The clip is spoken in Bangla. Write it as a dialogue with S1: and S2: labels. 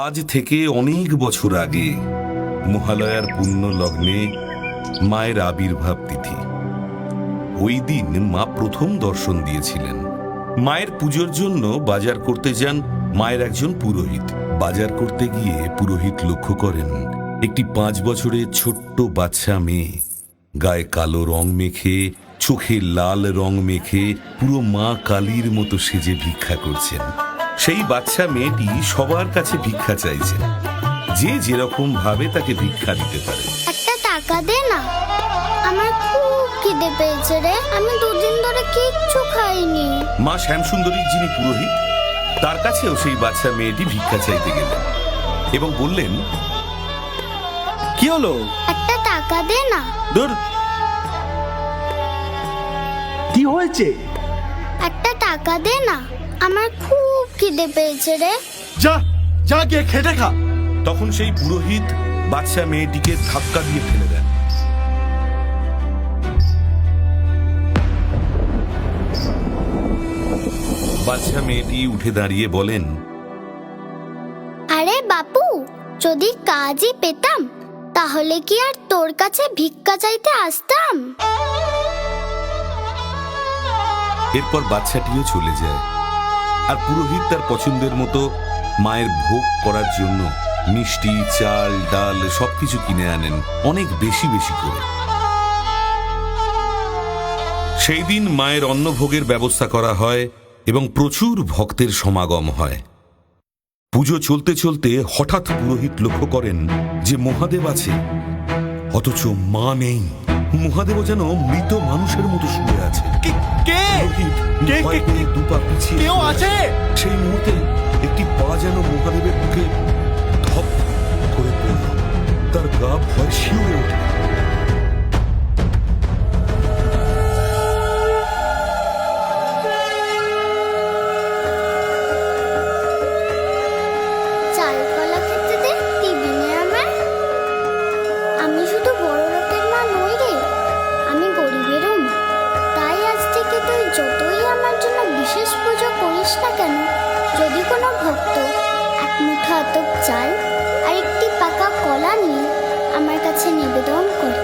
S1: আজ থেকে অনেক বছর আগে মহালয়ার পুণ্য লগ্নে মায়ের আবির্ভাব তিথি। ওই দিন মা প্রথম দর্শন দিয়েছিলেন। মায়ের পুজোর জন্য বাজার করতে যান মায়ের একজন পুরোহিত। বাজার করতে গিয়ে পুরোহিত লক্ষ্য করেন একটি 5 বছরের ছোট্ট বাচ্চা মেয়ে গায়ে কালো রং মেখে, চোখে লাল রং মেখে পুরো মা কালীর মতো সেজে ভিক্ষা করছেন। সেই বাচ্চা মেয়েটি সবার কাছে ভিক্ষা চাইছে, যে যেরকম ভাবে তাকে ভিক্ষা দিতে পারে।
S2: একটা টাকা দে না, আমার খুব খিদে পেয়েছে রে, আমি 2 দিন ধরে কিচ্ছু খাইনি।
S1: মা শ্যামসুন্দরীর যিনি পুরোহিত, তার কাছেও সেই বাচ্চা মেয়েটি ভিক্ষা চাইতে গেলেন এবং বললেন,
S3: কি হলো?
S2: একটা টাকা দে না।
S3: দূর, কি হয়েছে?
S2: একটা টাকা দে না, আমার খুব খিদে পেয়েছে রে।
S3: যা যা গিয়ে খেটে খা।
S1: তখন সেই পুরোহিত বাচ্চা মেয়েটিকে ধাক্কা দিয়ে ফেলে দেন। বাচ্চা মেয়েটি উঠে দাঁড়িয়ে বলেন,
S2: আরে বাপু, যদি কাজই পেতাম তাহলে কি আর তোর কাছে ভিক্ষা চাইতে আসতাম?
S1: এরপর বাচ্চাটিও চলে যায়। আর পুরোহিত তার পছন্দের মতো মায়ের ভোগ করার জন্য মিষ্টি, চাল, ডাল সবকিছু কিনে আনেন, অনেক বেশি বেশি করে। সেই দিন মায়ের অন্নভোগের ব্যবস্থা করা হয় এবং প্রচুর ভক্তের সমাগম হয়। পুজো চলতে চলতে হঠাৎ পুরোহিত লক্ষ্য করেন যে মহাদেব আছে, অথচ মা নেই। মহাদেব যেন মৃত মানুষের মতো শুয়ে আছে। দুপা পিছিয়ে
S3: কেউ আছে?
S1: সেই মুহূর্তে একটি পা যেন মহাদেবের বুকে ধপ করে পড়ল। তার গা ভয় শিউরে ওঠে।
S2: চাল কলা খেতে দে, দিবি নে আমার? আমি শুধু বড় লোকের মা নই রে, আমি গরিবেরও মা। তাই আজ থেকে তুই যতই আমার জন্য বিশেষ পুজো করিস না কেন, যদি কোনো ভক্ত 1 মুঠো আতপ চাল আর একটি পাকা কলা নিয়ে আমার কাছে নিবেদন করে,